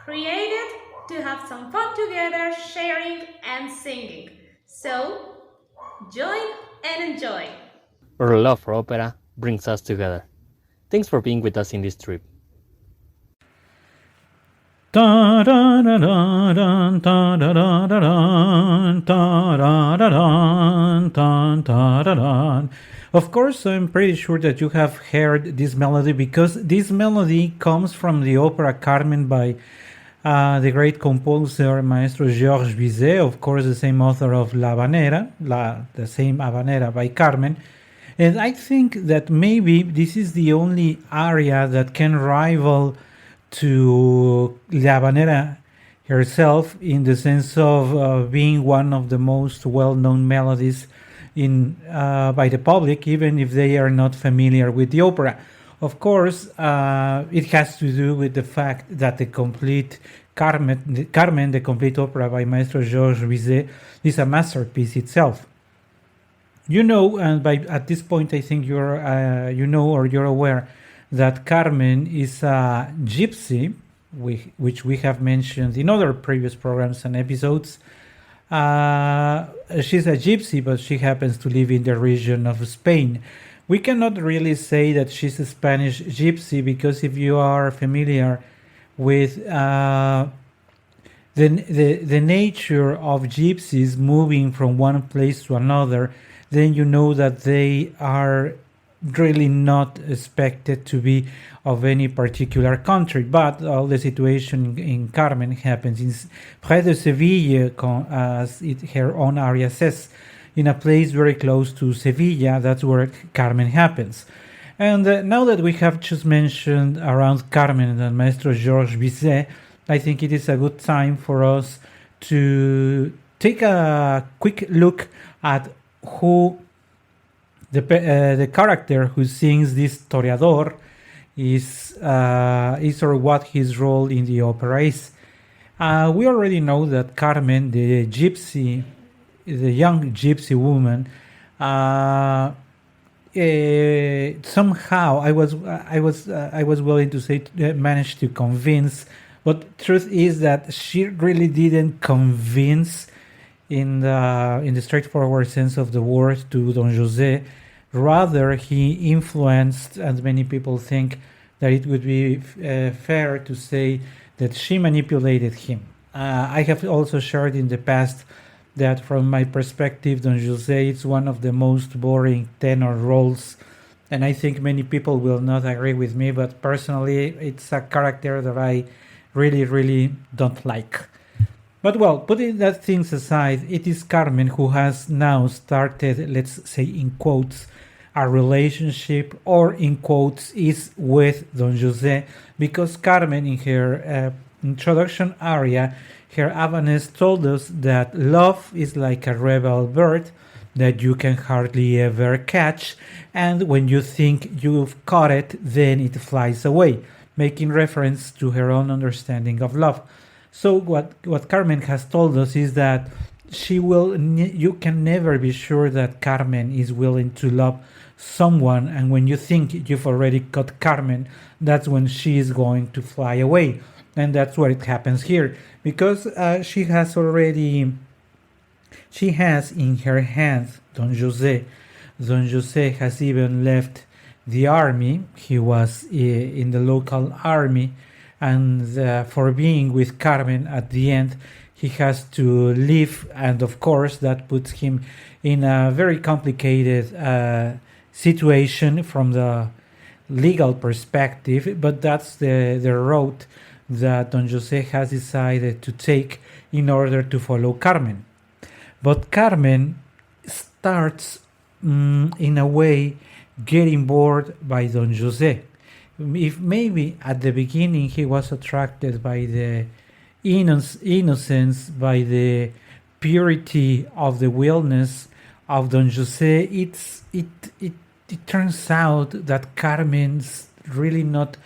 created to have some fun together, sharing and singing. So, join and enjoy. Our love for opera brings us together. Thanks for being with us in this trip. Of course, I'm pretty sure that you have heard this melody because this melody comes from the opera Carmen by the great composer Maestro Georges Bizet, of course, the same author of La Habanera, the same Habanera by Carmen. And I think that maybe this is the only aria that can rival to La Habanera herself in the sense of being one of the most well-known melodies in by the public, even if they are not familiar with the opera. Of course, it has to do with the fact that the complete Carmen, the complete opera by Maestro Georges Bizet, is a masterpiece itself. You know, and by at this point, I think you know or you're aware that Carmen is a gypsy, which we have mentioned in other previous programs and episodes. She's a gypsy, but she happens to live in the region of Spain. We cannot really say that she's a Spanish gypsy because if you are familiar with the nature of gypsies moving from one place to another, then you know that they are really not expected to be of any particular country. But all the situation in Carmen happens in près de Seville, as her own aria says, in a place very close to Sevilla. That's where Carmen happens. And now that we have just mentioned around Carmen and Maestro Georges Bizet, I think it is a good time for us to take a quick look at who the character who sings this Toreador is or what his role in the opera is. We already know that Carmen, the gypsy, the young gypsy woman, somehow I was willing to say managed to convince, but truth is that she really didn't convince in the straightforward sense of the word to Don José. Rather, he influenced, and many people think that it would be fair to say that she manipulated him. I have also shared in the past that from my perspective, Don José is one of the most boring tenor roles, and I think many people will not agree with me, but personally, it's a character that I really, really don't like. But well, putting that things aside, it is Carmen who has now started, let's say in quotes, a relationship, or in quotes, is with Don José, because Carmen, in her introduction aria, her Habanese told us that love is like a rebel bird that you can hardly ever catch, and when you think you've caught it, then it flies away, making reference to her own understanding of love. So what Carmen has told us is that you can never be sure that Carmen is willing to love someone, and when you think you've already caught Carmen, that's when she is going to fly away. And that's what it happens here, because she has in her hands Don José. Don José has even left the army. He was in the local army, and for being with Carmen at the end, he has to leave, and of course that puts him in a very complicated situation from the legal perspective, but that's the road that Don José has decided to take in order to follow Carmen. But Carmen starts in a way getting bored by Don José. If maybe at the beginning he was attracted by the innocence, by the purity of the willness of Don José, it turns out that Carmen's really not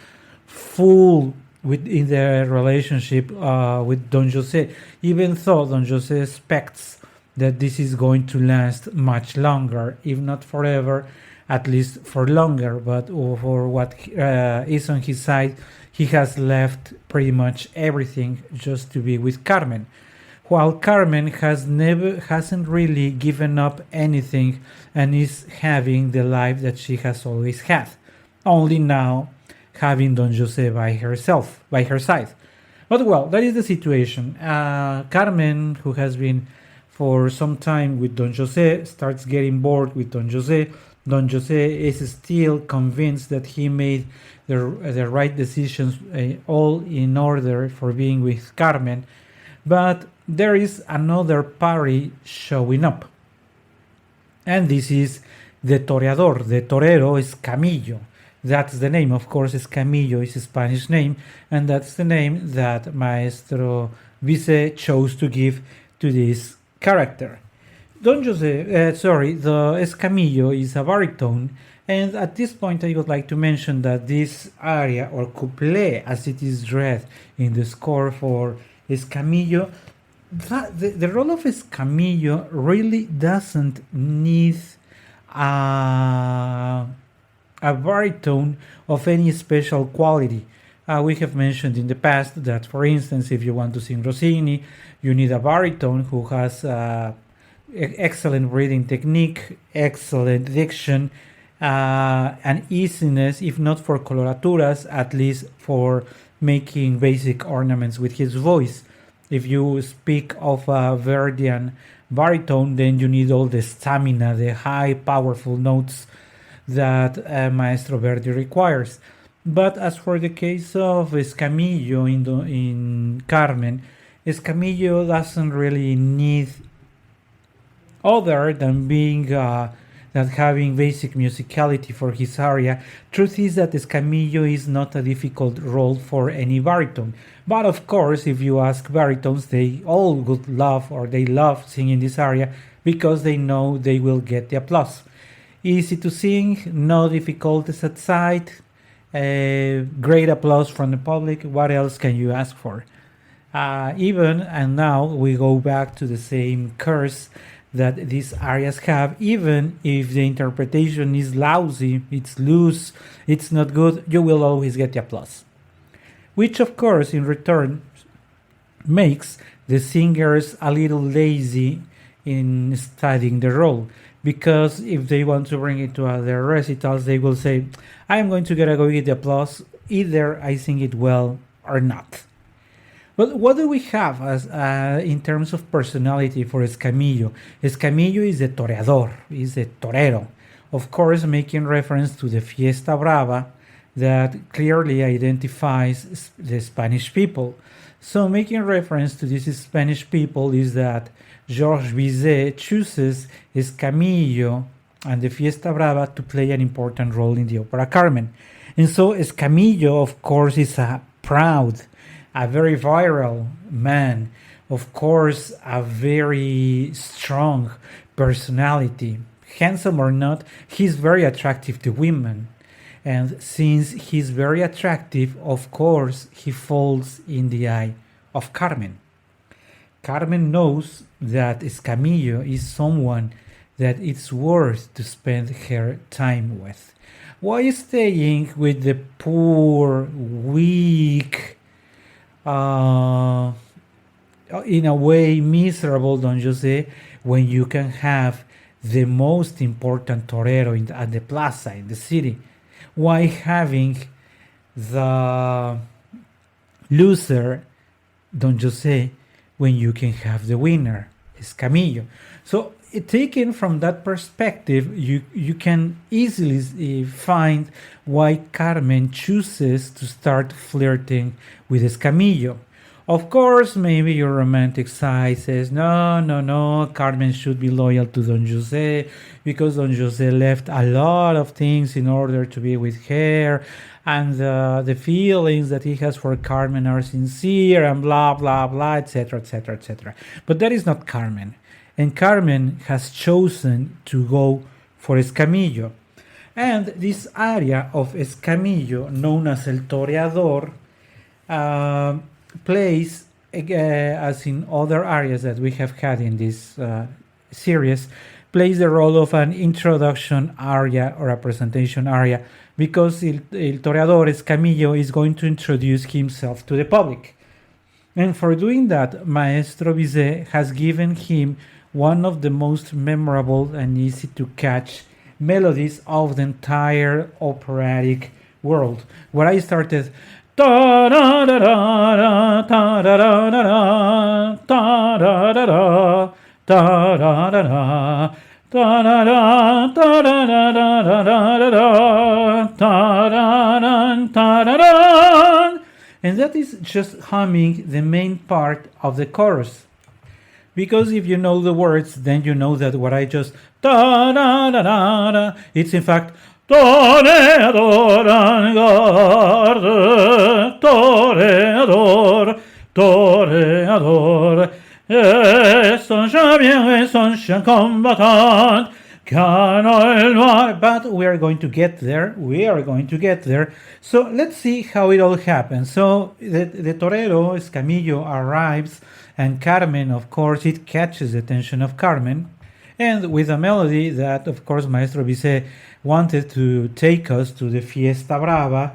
full in their relationship with Don José, even though Don José expects that this is going to last much longer, if not forever, at least for longer, but for what is on his side, he has left pretty much everything just to be with Carmen. While Carmen hasn't really given up anything and is having the life that she has always had, only now having Don Jose by her side. But well, that is the situation. Carmen, who has been for some time with Don Jose, starts getting bored with Don Jose. Don Jose is still convinced that he made the right decisions, all in order for being with Carmen. But there is another party showing up. And this is the Toreador. The Torero is Camillo. That's the name, of course. Camillo is a Spanish name, and that's the name that Maestro Bizet chose to give to this character. The Escamillo is a baritone, and at this point I would like to mention that this aria, or couplet as it is read in the score for Escamillo, the role of Escamillo really doesn't need a baritone of any special quality. We have mentioned in the past that, for instance, if you want to sing Rossini, you need a baritone who has excellent reading technique, excellent diction, and easiness, if not for coloraturas, at least for making basic ornaments with his voice. If you speak of a Verdian baritone, then you need all the stamina, the high, powerful notes that Maestro Verdi requires. But as for the case of Escamillo in Carmen, Escamillo doesn't really need other than being that having basic musicality for his aria. Truth is that Escamillo is not a difficult role for any baritone. But of course, if you ask baritones, they all would love, or they love singing this aria because they know they will get the applause. Easy to sing, no difficulties at sight, great applause from the public. What else can you ask for? And now we go back to the same curse that these arias have. Even if the interpretation is lousy, it's loose, it's not good, you will always get the applause. Which, of course, in return makes the singers a little lazy in studying the role. Because if they want to bring it to their recitals, they will say, I'm going to go get the applause, either I sing it well or not. But what do we have as in terms of personality for Escamillo? Escamillo is the Toreador, is the torero. Of course, making reference to the Fiesta Brava that clearly identifies the Spanish people. So making reference to this Spanish people is that Georges Bizet chooses Escamillo and the Fiesta Brava to play an important role in the opera Carmen. And so Escamillo, of course, is a proud, a very virile man, of course, a very strong personality. Handsome or not, he's very attractive to women. And since he's very attractive, of course, he falls in the eye of Carmen. Carmen knows that Escamillo is someone that it's worth to spend her time with. Why staying with the poor, weak, in a way miserable Don Jose when you can have the most important torero at the plaza, in the city? Why having the loser Don Jose when you can have the winner, Escamillo? So taken from that perspective, you can easily find why Carmen chooses to start flirting with Escamillo. Of course, maybe your romantic side says, no, Carmen should be loyal to Don Jose because Don Jose left a lot of things in order to be with her, and the feelings that he has for Carmen are sincere, and blah, blah, blah, etc., etc., etc. But that is not Carmen. And Carmen has chosen to go for Escamillo. And this aria of Escamillo, known as El Toreador, plays, as in other arias that we have had in this series, plays the role of an introduction aria or a presentation aria because el Toreador Escamillo is going to introduce himself to the public. And for doing that, Maestro Bizet has given him one of the most memorable and easy to catch melodies of the entire operatic world, where I started and that is just humming the main part of the chorus. Because if you know the words, then you know that what I just it's in fact Toreador, Toreador, Toreador, est un champion, est un chien combattant. But we are going to get there. We are going to get there. So let's see how it all happens. So the torero Escamillo arrives, and Carmen, of course, it catches the attention of Carmen. And with a melody that, of course, Maestro Bizet wanted to take us to the Fiesta Brava,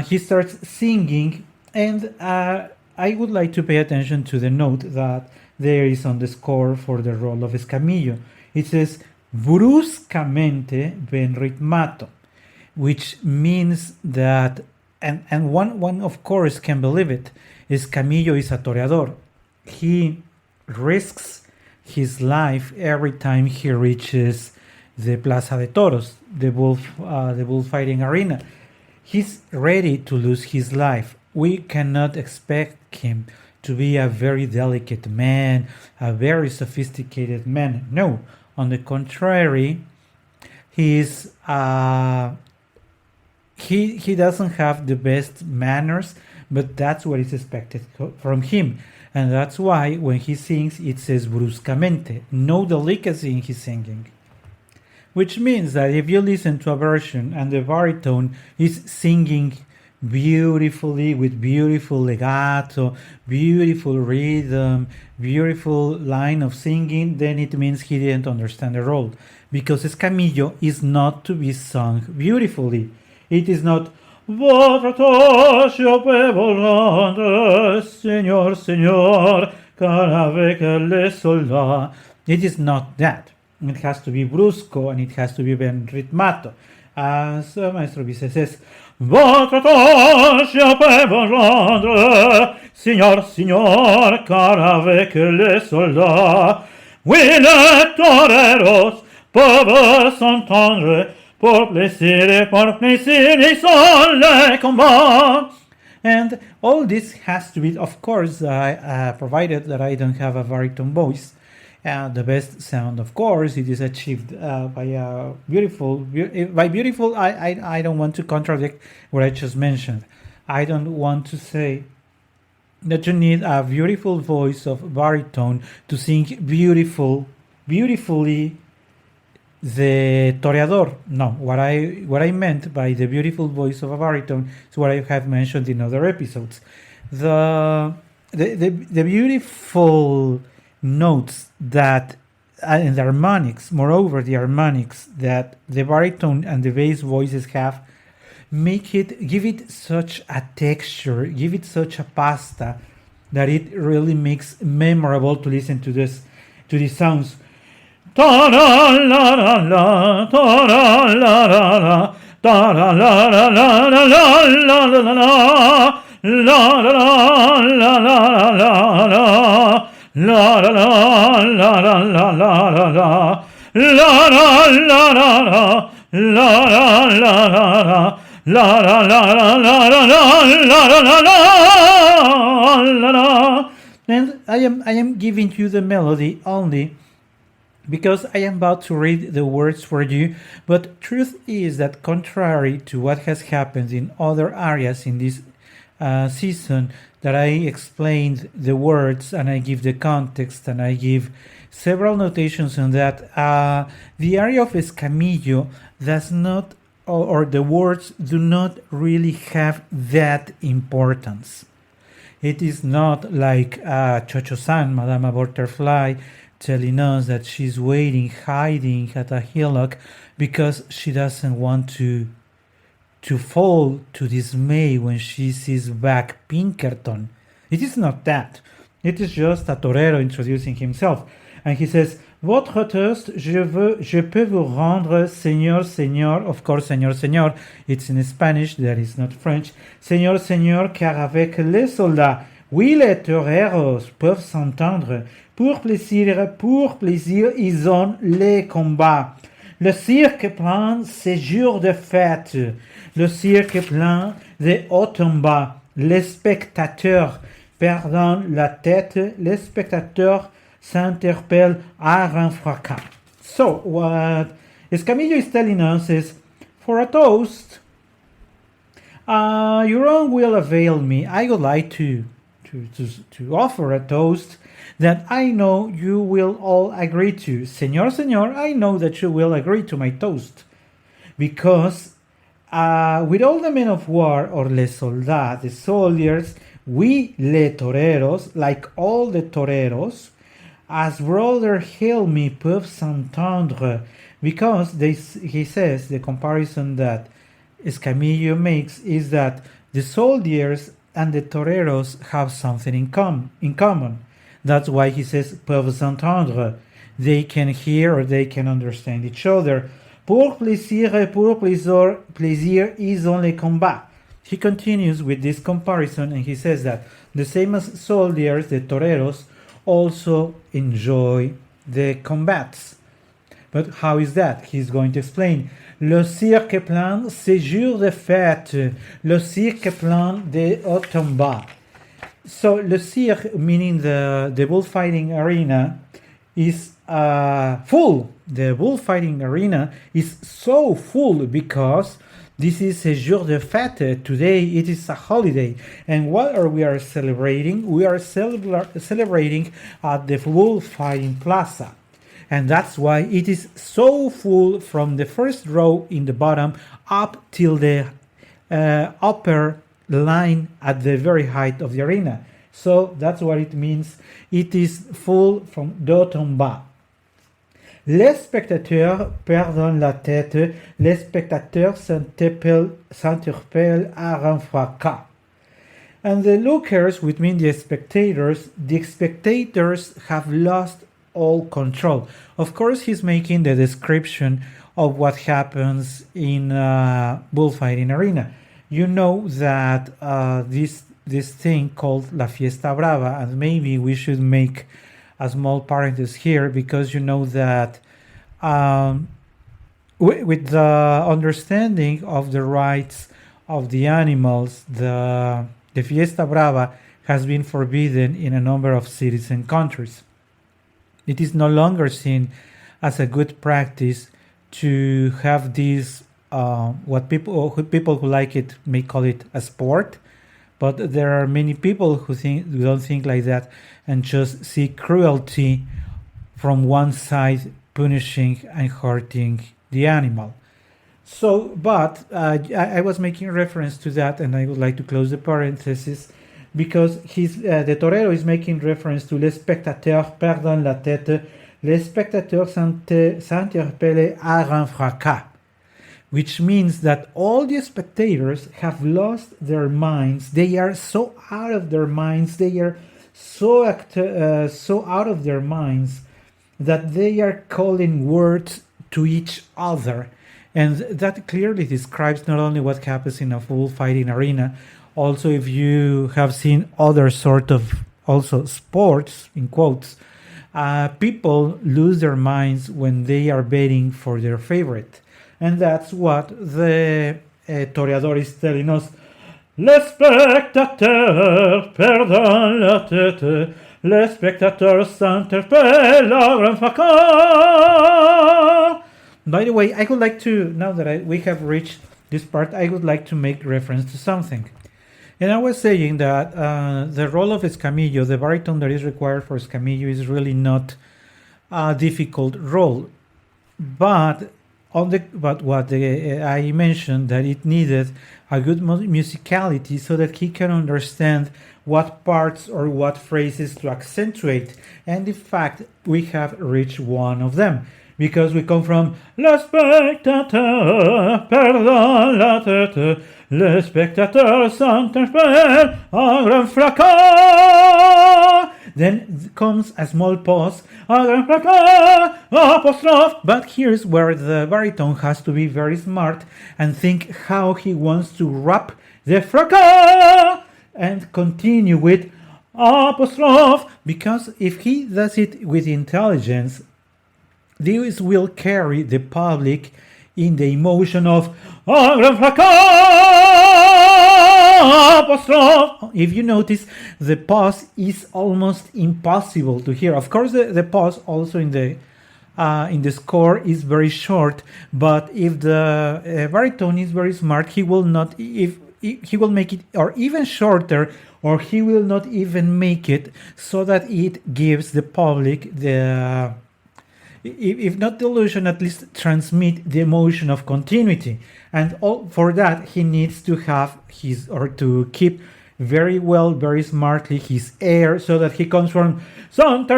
he starts singing. And I would like to pay attention to the note that there is on the score for the role of Escamillo. It says, bruscamente ben ritmato, which means that, and one of course can believe it, Escamillo is a toreador. He risks his life every time he reaches the Plaza de Toros, the bullfighting arena. He's ready to lose his life. We cannot expect him to be a very delicate man, a very sophisticated man. No. On the contrary, he doesn't have the best manners, but that's what is expected from him. And that's why when he sings, it says bruscamente, no delicacy in his singing. Which means that if you listen to a version and the baritone is singing beautifully with beautiful legato, beautiful rhythm, beautiful line of singing, then it means he didn't understand the role. Because Escamillo is not to be sung beautifully. It is not Votre toche peut vous rendre, Seigneur, Seigneur, car avec les soldats. It is not that. It has to be brusco and it has to be ben ritmato. As Maestro Bizet says, Votre toche peut vous rendre, Seigneur, Seigneur, car avec les soldats, oui, les toreros peuvent s'entendre, pour plaisir, ils sont les combats. And all this has to be, of course, provided that I don't have a baritone voice. The best sound, of course, it is achieved by a beautiful. By beautiful, I don't want to contradict what I just mentioned. I don't want to say that you need a beautiful voice of baritone to sing beautifully the toreador. No, what I meant by the beautiful voice of a baritone is what I have mentioned in other episodes. The beautiful notes that and the harmonics, moreover the harmonics that the baritone and the bass voices have, give it such a texture, give it such a pasta that it really makes memorable to listen to these sounds. La la la la la la la la la la la and I am giving you the melody only because I am about to read the words for you, but truth is that contrary to what has happened in other areas in this season, that I explained the words and I give the context and I give several notations on that, the aria of Escamillo does not, or the words do not really have that importance. It is not like Cho-Cho-San, Madame Butterfly, telling us that she's waiting, hiding at a hillock because she doesn't want to fall to dismay when she sees back Pinkerton. It is not that. It is just a torero introducing himself. And he says, Votre toast, je peux vous rendre, Señor, Señor. Of course, Señor, Señor. It's in Spanish, that is not French. Señor, Señor, car avec les soldats, oui, les toreros peuvent s'entendre. Pour plaisir, ils ont les combats. Le cirque plein ses jours de fête. Le cirque plein de haut en bas. Les spectateurs perdant la tête. Les spectateurs s'interpellent à un fracas. So, what Escamillo is telling us is, for a toast, your own will avail me. I would like to offer a toast that I know you will all agree to. Señor, Señor, I know that you will agree to my toast. Because with all the men of war, or les soldats, the soldiers, we, les toreros, like all the toreros, as brother hail me peuvent s'entendre. Because he says, the comparison that Escamillo makes is that the soldiers and the toreros have something in common. That's why he says peuvent s'entendre. They can hear or they can understand each other. Pour plaisir, ils ont les combats. He continues with this comparison and he says that the same as soldiers, the toreros, also enjoy the combats. But how is that? He's going to explain. Le cirque plein, c'est jour de fête. Le cirque plein de haut en bas. So, le cirque, meaning the bullfighting arena, is full. The bullfighting arena is so full because this is a jour de fête. Today it is a holiday. And what are we celebrating? We are celebrating at the bullfighting plaza. And that's why it is so full from the first row in the bottom up till the upper line at the very height of the arena. So that's what it means. It is full from d'haut en bas. Les spectateurs perdent la tête. Les spectateurs s'interpellent à un fracas. And the lookers, which mean the spectators have lost all control. Of course, he's making the description of what happens in bullfighting arena. You know that this thing called La Fiesta Brava, and maybe we should make a small parenthesis here because you know that with the understanding of the rights of the animals, the Fiesta Brava has been forbidden in a number of cities and countries. It is no longer seen as a good practice to have this, what people who like it may call it a sport, but there are many people who don't think like that and just see cruelty from one side punishing and hurting the animal. So, but I was making reference to that, and I would like to close the parenthesis because the torero is making reference to les spectateurs perdant la tête, les spectateurs s'interpellent à un fracas, which means that all the spectators have lost their minds. They are so out of their minds. They are so out of their minds that they are calling words to each other. And that clearly describes not only what happens in a full fighting arena, also if you have seen other sort of also sports, in quotes, people lose their minds when they are betting for their favorite. And that's what the Toreador is telling us. Les spectateurs perdent la tête, les spectateurs s'interpellent à un fracas. By the way, I would like to, now that we have reached this part, I would like to make reference to something. And I was saying that the role of Escamillo, the baritone that is required for Escamillo, is really not a difficult role. But I mentioned that it needed a good musicality so that he can understand what parts or what phrases to accentuate. And in fact, we have reached one of them. Because we come from le spectateur, perdant la tête, le spectateur s'interpelle en grand fracas. Then comes a small pause, en grand fracas, apostrophe. But here's where the baritone has to be very smart and think how he wants to wrap the fracas and continue with apostrophe. Because if he does it with intelligence, this will carry the public in the emotion of grand fracas. If you notice, the pause is almost impossible to hear. Of course, the pause also in the score is very short. But if the baritone is very smart, he will not. If he will make it or even shorter, or he will not even make it so that it gives the public the. If not the illusion, at least transmit the emotion of continuity. And for that, he needs to have to keep very well, very smartly his air so that he comes from and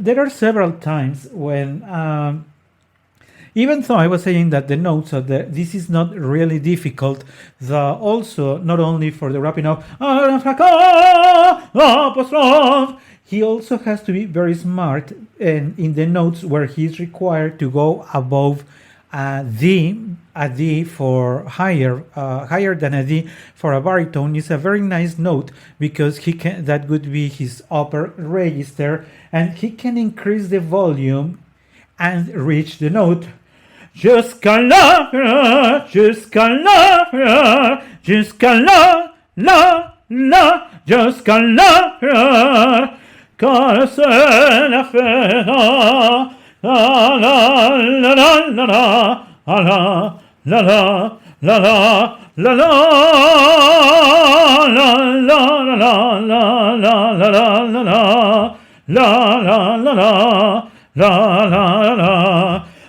there are several times when even though I was saying that the notes of this is not really difficult, also not only for the wrapping up, he also has to be very smart and in the notes where he's required to go above a D for higher than a D for a baritone is a very nice note because that would be his upper register and he can increase the volume and reach the note. Jusqu'à la, jusqu'à la, jusqu'à la, jusqu'à la, car c'est la fête, la la la la la la la la la la la la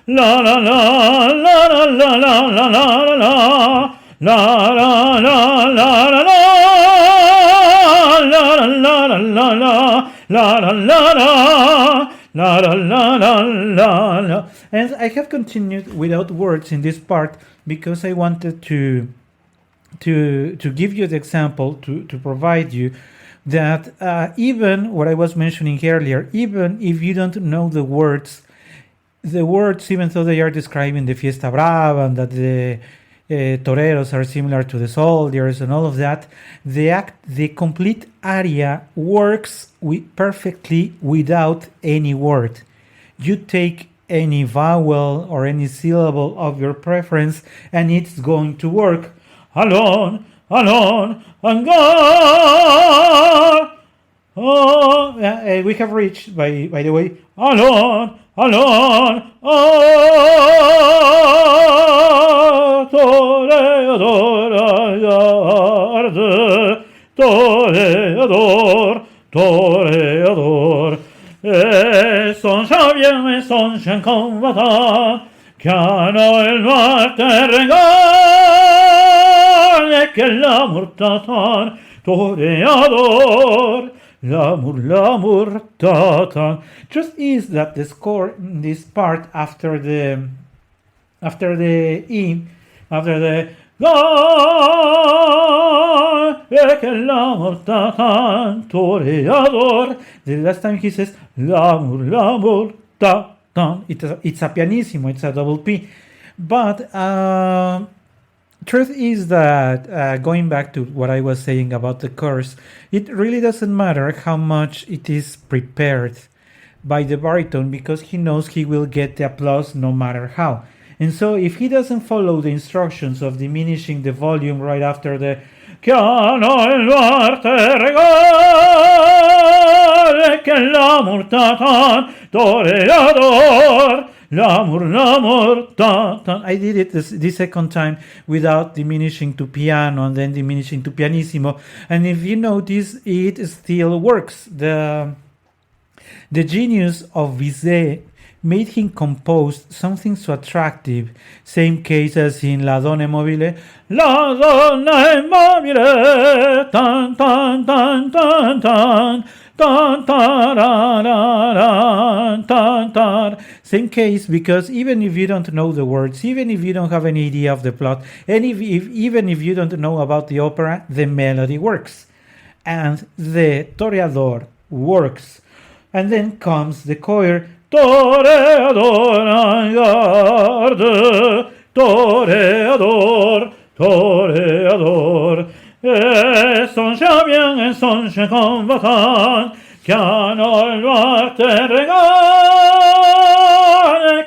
La la la la la la la la la la la la la la. And I have continued without words in this part because I wanted to give you the example to provide you that even what I was mentioning earlier, even if you don't know the words, even though they are describing the Fiesta Brava and that the toreros are similar to the soldiers and all of that, the complete aria works perfectly without any word. You take any vowel or any syllable of your preference and it's going to work. Alone, alone, and God. Oh, we have reached, by the way, alone, alone, oh, Toreador, Toreador, Toreador, et son Javier et son chien combattant, car el noir te regale, et que l'amour t'attend, Toreador. L'amour, tata. Just is that the score in this part after the E, after the que l'amour tata, toreador. The last time he says l'amour, tata. It's a pianissimo, it's a double P. But truth is that going back to what I was saying about the chorus, it really doesn't matter how much it is prepared by the baritone because he knows he will get the applause no matter how. And so if he doesn't follow the instructions of diminishing the volume right after the toreador, L'amour, l'amour, tan, tan. I did it this second time without diminishing to piano and then diminishing to pianissimo. And if you notice, it still works. The genius of Bizet made him compose something so attractive. Same case as in La Donna Mobile. La Donna Mobile, tan tan tan tan tan. Tan, tan, tan, tan, tan. Same case, because even if you don't know the words, even if you don't have any idea of the plot, and even if you don't know about the opera, the melody works. And the Toreador works. And then comes the choir. Toreador en garde, Toreador, Toreador. Et songe bien, et songe combattant, qu'un noir te regarde,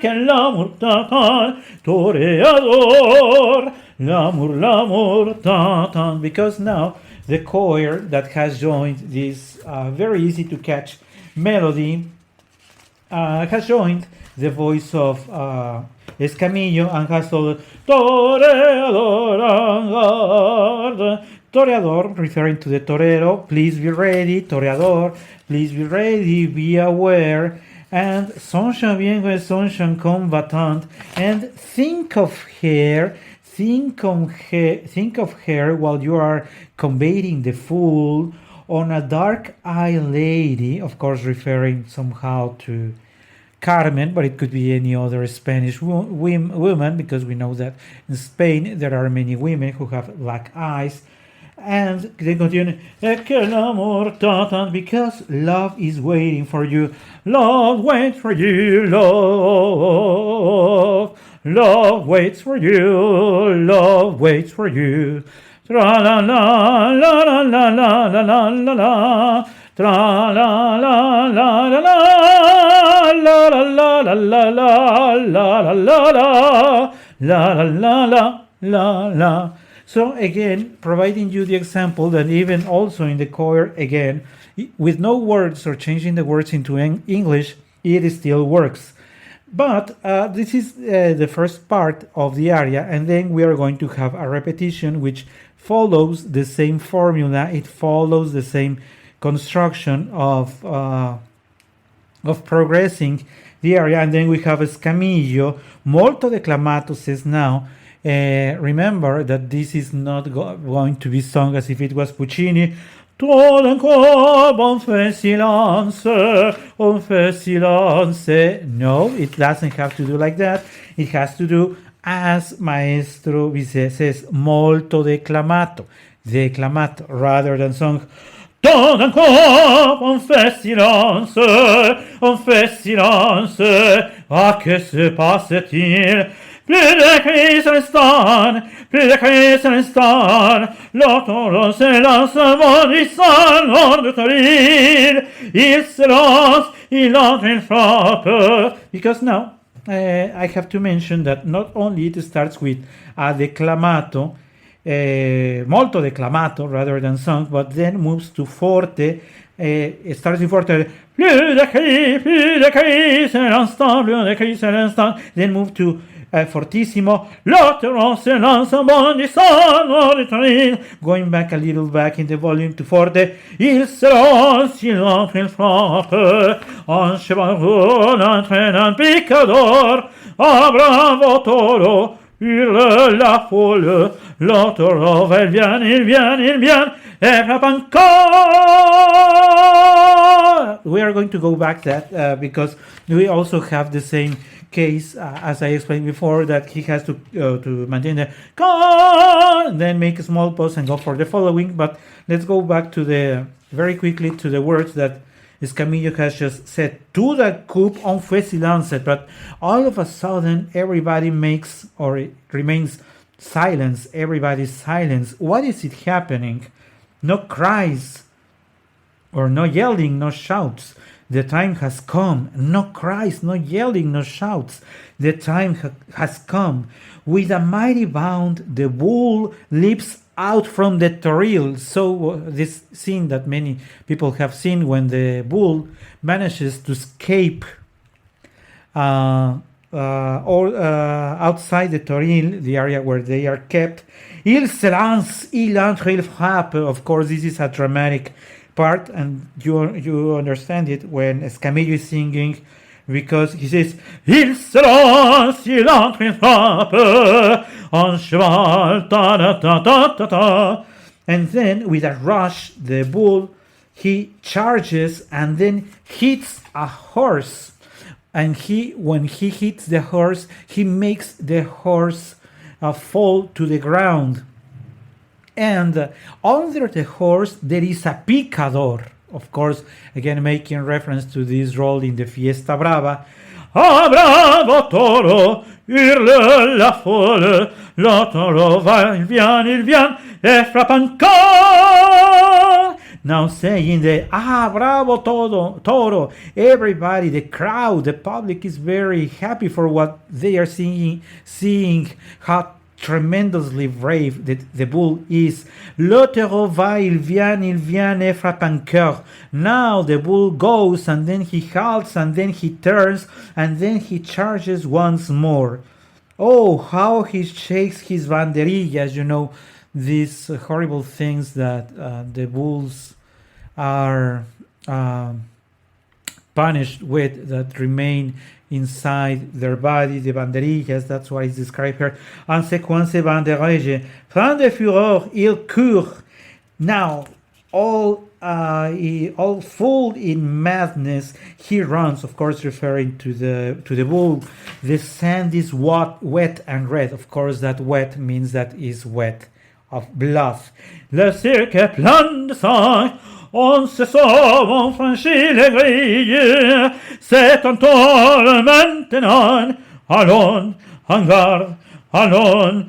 que l'amour t'attend, Toreador, l'amour t'attend. Because now the choir that has joined this very easy to catch melody has joined the voice of Escamillo and has told Toreador en garde. Toreador, referring to the torero, please be ready. Toreador, please be ready, be aware. And songe bien, songe combattant. And think of her while you are conveying the fool on a dark-eyed lady, of course referring somehow to Carmen, but it could be any other Spanish woman, because we know that in Spain there are many women who have black eyes. And they continue, because love is waiting for you. Love waits for you, love. Love waits for you, love waits for you. Tra la la la la la la la la la la. Tra la la la la la la la la la la la la la la la. So again, providing you the example that even also in the choir, again, with no words or changing the words into English, it still works. But this is the first part of the aria, and then we are going to have a repetition which follows the same formula. It follows the same construction of progressing the aria, and then we have Escamillo. Molto declamato says now. Remember that this is not going to be sung as if it was Puccini. Tout d'un coup, on fait silence, on fait silence. No, it doesn't have to do like that. It has to do as Maestro Bizet says, molto declamato, declamato, rather than sung. Tout d'un coup, on fait silence, ah, que se passe-t-il? Plus de cris s'installent, l'automne se lance bondissant hors de toril. Il se lance, il entre, il frappe. Because now, I have to mention that not only it starts with a declamato, molto declamato rather than sung, but then moves to forte, starts in forte, plus de cris, c'est l'instant, plus de cris, c'est l'instant, then move to fortissimo, l'automne se lance bondissant hors de toril, going back a little back in the volume to forte, il se lance, il entre, il frappe, un cheval roule, entraîne un picador, un bravo taureau, hurle la foule, le taureau, il vient, et frappe encore. We are going to go back that because we also have the same case as I explained before, that he has to maintain the and then make a small pause and go for the following. But let's go back to very quickly to the words that Escamillo has just said. Tout d'un coup on fait silence, but all of a sudden everybody makes or remains silence. Everybody's silence. What is it happening? No cries or no yelling, no shouts. The time has come. No cries, no yelling, no shouts. The time has come. With a mighty bound, the bull leaps out from the toril. So this scene that many people have seen when the bull manages to escape outside the toril, the area where they are kept. Il se lance, il entre, il frappe. Of course, this is a dramatic part, and you understand it when Escamillo is singing, because he says, il se lance, il entre, il frappe, en cheval, ta ta ta ta ta ta. And then, with a rush, the bull, he charges and then hits a horse. And when he hits the horse, he makes the horse fall to the ground. And under the horse, there is a picador. Of course, again, making reference to this role in the Fiesta Brava. Ah, bravo toro, hurle la folle, le toro va, il vient, et frappe encore. Now saying the bravo toro, everybody, the crowd, the public is very happy for what they are seeing how tremendously brave the bull is. Le taureau va, il vient, et frappe encore. Now the bull goes, and then he halts, and then he turns, and then he charges once more. Oh, how he shakes his banderillas, these horrible things that the bulls are punished with, that remain inside their body, the banderillas. That's what is described here. En séquence banderille, plein de fureur, il court. Now, all full in madness, he runs. Of course, referring to the bull. The sand is wet and red. Of course, that wet means that is wet of blood. Le cirque est plein de sang. On se sauve, on franchit les grilles, c'est un tour maintenant. Allons, en garde, allons,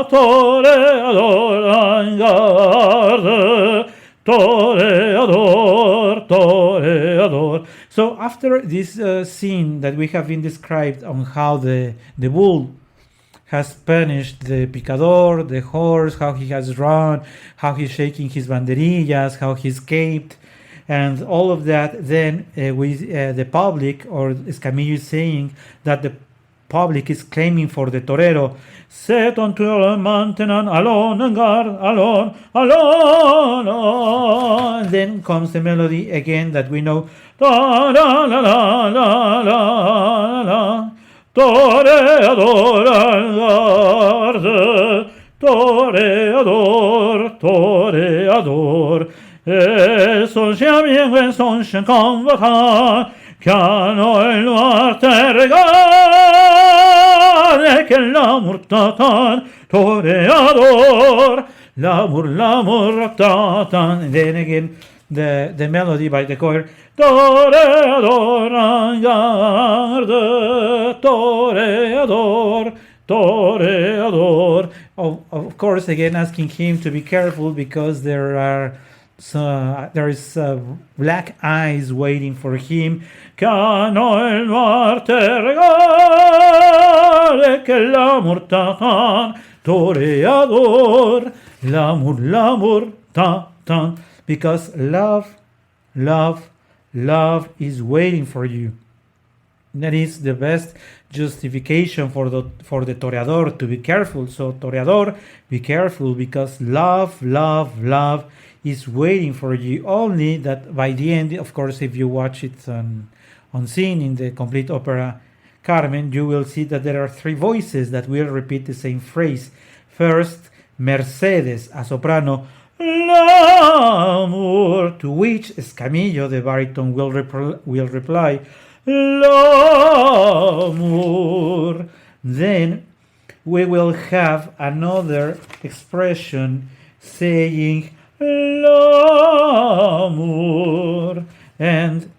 toreador, en garde, toreador. So after this scene that we have been described on how the bull has punished the picador, the horse, how he has run, how he's shaking his banderillas, how he escaped, and all of that. Then the public, or Escamillo is saying that the public is claiming for the torero. C'est un tour maintenant, allons, en garde, allons. And then comes the melody again that we know. Da, la, la, la, la, la, la. Toreador, toreador, et son chien bien, son chien combattant, cano el noir te regarde, que l'amour t'attend, toreador, l'amour t'attend. And then again, the melody by the choir. Toreador, en garde, toreador. Of course, again asking him to be careful, because there is black eyes waiting for him. Cano el noir te regarde, que l'amour t'attend, toreador, l'amour t'attend. Because love is waiting for you. That is the best justification for the toreador to be careful. So toreador, be careful, because love is waiting for you. Only that by the end, of course, if you watch it on scene in the complete opera Carmen, you will see that there are three voices that will repeat the same phrase. First, Mercedes, a soprano, l'amour, to which Escamillo, the baritone, will reply, l'amour. Then we will have another expression saying l'amour, and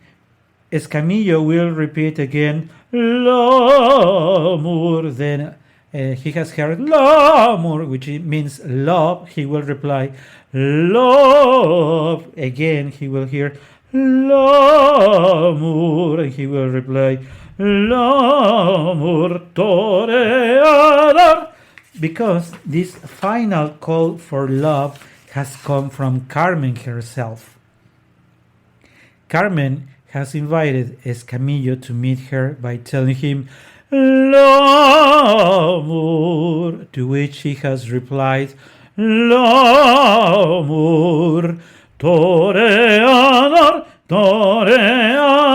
Escamillo will repeat again l'amour. Then he has heard l'amour, which means love. He will reply love. Again, he will hear l'amour, and he will reply l'amour, toreador. Because this final call for love has come from Carmen herself. Carmen has invited Escamillo to meet her by telling him L'amour, to which he has replied L'amour, Toreador, Toreador.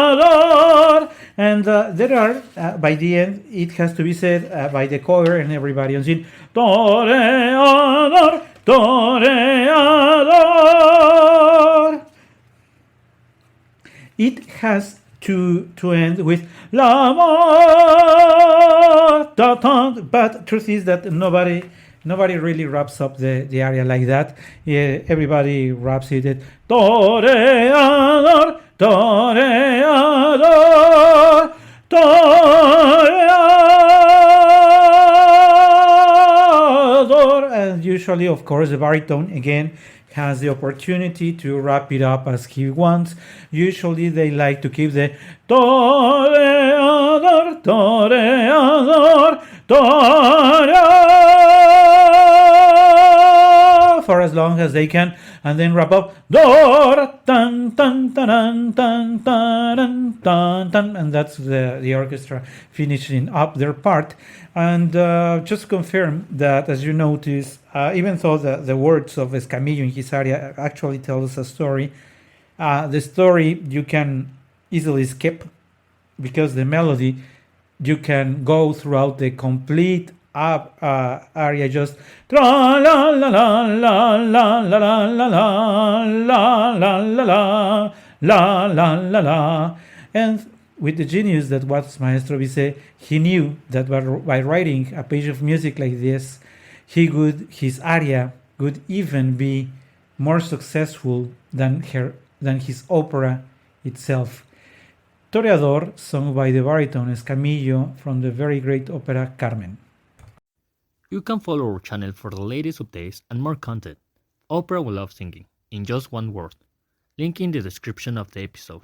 And there are, by the end, it has to be said by the choir and everybody on scene Toreador, Toreador. It has to end with L'amor, but truth is that nobody really wraps up the aria like that. Yeah, everybody wraps it at Toreador, Toreador, Toreador. And usually, of course, the baritone again has the opportunity to wrap it up as he wants. Usually they like to keep the Toreador, Toreador, Toreador for as long as they can, and then wrap up Dor, tan, tan, tan, tan, tan, tan, tan, and that's the orchestra finishing up their part. And just confirm that, as you notice, even though the words of Escamillo in his aria actually tell us a story, the story you can easily skip because the melody you can go throughout the complete aria just tra la la la la la la la la la la la la la la. And with the genius that was Maestro Bizet, he knew that by writing a page of music like this, his aria would even be more successful than his opera itself. Toreador, sung by the baritone Escamillo from the very great opera Carmen. You can follow our channel for the latest updates and more content. Opera We Love Singing, in just one word. Link in the description of the episode.